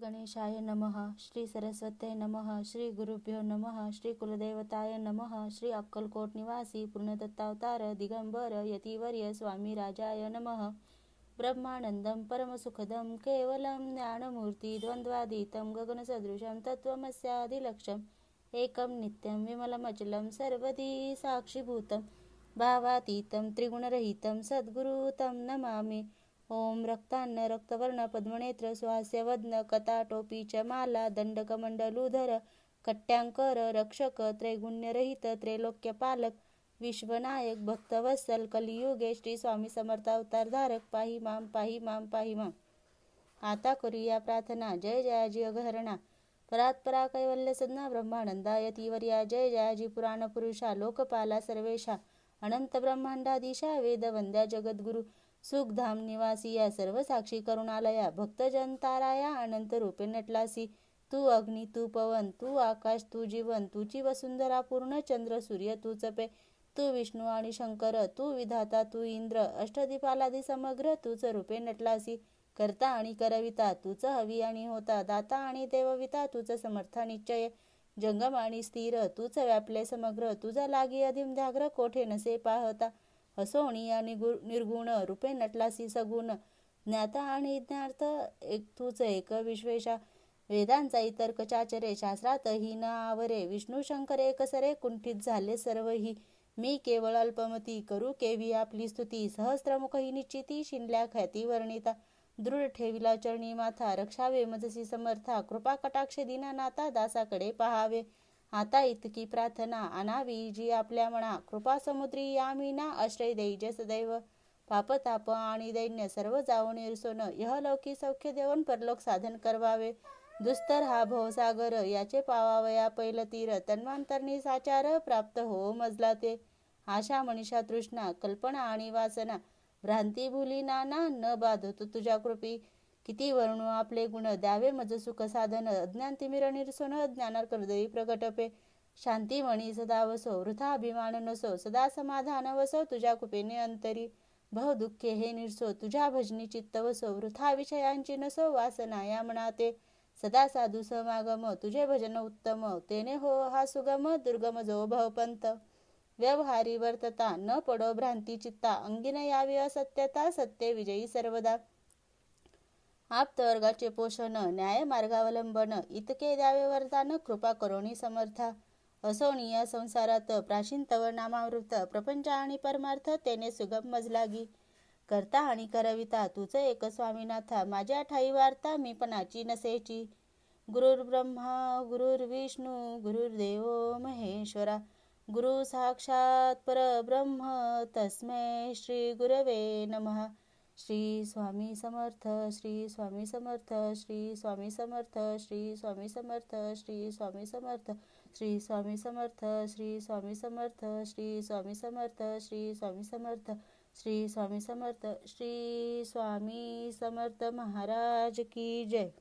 गणेशाय नमः. श्री सरस्वत्यै नमः. श्री गुरुभ्यो नमः. श्री कुलदेवताय नमः. श्री अक्कलकोट निवासी पूर्णदत्तावतार दिगंबर यतिवर्य स्वामी राजाय नमः. ब्रह्मानंदं परमसुखदं केवलं ज्ञानमूर्ति द्वंद्वातीतं गगनसदृशं तत्त्वमस्यादिलक्ष्यम् एकं नित्यं विमलमचलं सर्वधी साक्षीभूतं भावातीतं त्रिगुणरहितं सद्गुरु तं नमामि. ओम रक्तान्न रक्तवर्ण पद्मनेत्र स्वास्यवदन कटाटोपी च माला दंडकमंडलूधर कट्यांकर रक्षक त्रैगुण्यरहित त्रैलोक्यपालक विश्वनायक भक्तवत्सल कलियुगे श्री स्वामी समर्थ अवतारधारक पाही माम पाही माम पाही माम. आता करूया प्रार्थना. जय जयाजी अघहरणा परात्परा कैवल्य सदना ब्रह्मानंदा यतिवर्या जय जयाजी पुराण पुरुषा लोकपाला सर्वेशा अनंत ब्रह्मांडाधीशा वेदवंद्या जगद्गुरु सुखधाम निवासी या सर्व साक्षी करुणालया भक्तजन ताराया अनंत रूपे नटलासी. तू अग्नी तू पवन तू आकाश तू जीवन तुझी वसुंधरा पूर्ण चंद्र सूर्य तू चपे तू विष्णू आणि शंकर तू विधाता तू इंद्र अष्टदिपालादी समग्र तूच रूपे नटलासी. करता आणि करविता तूच हवी आणि होता दाता आणि देवविता तूच समर्थ निश्चय जंगम आणि स्थिर तूच व्यापले समग्र तुझा लागी अधिम ध्याग्र कोठे नसे पाहता असोणी आणि निर्गुण रूपे नटलासी सगुण ज्ञाता आणि ज्ञार्थ एक तूच एक विश्वेशा वेदांचा इतर्क चाचरे शास्त्रातही न आवरे विष्णू शंकर एकसरे कुंठित झाले सर्वही. मी केवळ अल्पमती करू केवी आपली स्तुती सहस्त्रमुख ही निश्चिती शिनल्या ख्याती वर्णिता दृढ ठेविला चरणी माथा रक्षावे मजसी समर्था कृपा कटाक्ष दीनानाथा दासाकडे पहावे. आता इतकी प्रार्थना आणावी जी आपल्या मना कृपा समुद्री यामीना आश्रय देईज सदैव पापताप आणि दैन्य सर्व जाऊन निरसोन यहलौकी सौख्य देऊन परलोक साधन करवावे. दुस्तर हा भवसागर याचे पावावया पैल तीर तन्वांतरणी साचार प्राप्त हो मजला ते. आशा मनीषा तृष्णा कल्पना आणि वासना भ्रांती भुली नाना न बाधतो तुझ्या कृपी. किती वर्णू आपले गुण द्यावे मज सुख साधन अज्ञान तिमिर निरसोन ज्ञानार करदई प्रगटपे. शांती मणी सदा वसो वृथा अभिमान नसो सदा समाधान वसो तुझ्या कृपेने अंतरी. भव दुःखे हे निरसो तुझ्या भजनी चित्त वसो वृथा विषयांची नसो वासना या मनाते. सदा साधू समागम तुझे भजन उत्तम तेने हो हा सुगम दुर्गम जो भवपंत. व्यवहारी वर्तता न पडो भ्रांती चित्ता अंगीन यावी असत्यता सत्य विजयी सर्वदा. आप्तवर्गाचे पोषण न्याय मार्गावलंबन इतके द्यावे वरदान कृपा करोनी समर्था. असोनिया संसारात प्राचीन तव नामावृत प्रपंच आणि परमार्थ तेने सुगम मजलागी. करता आणि करविता तुझ एक स्वामीनाथा माझ्या ठाई वार्ता मी पणाची नसेची. गुरुर्ब्रह्मा गुरुर्विष्णू गुरुर्देव महेश्वरा गुरु साक्षात परब्रह्म तस्मै श्री गुरवे नमः. श्री स्वामी समर्थ श्री स्वामी समर्थ श्री स्वामी समर्थ श्री स्वामी समर्थ श्री स्वामी समर्थ श्री स्वामी समर्थ श्री स्वामी समर्थ श्री स्वामी समर्थ श्री स्वामी समर्थ श्री स्वामी समर्थ श्री स्वामी समर्थ महाराज की जय.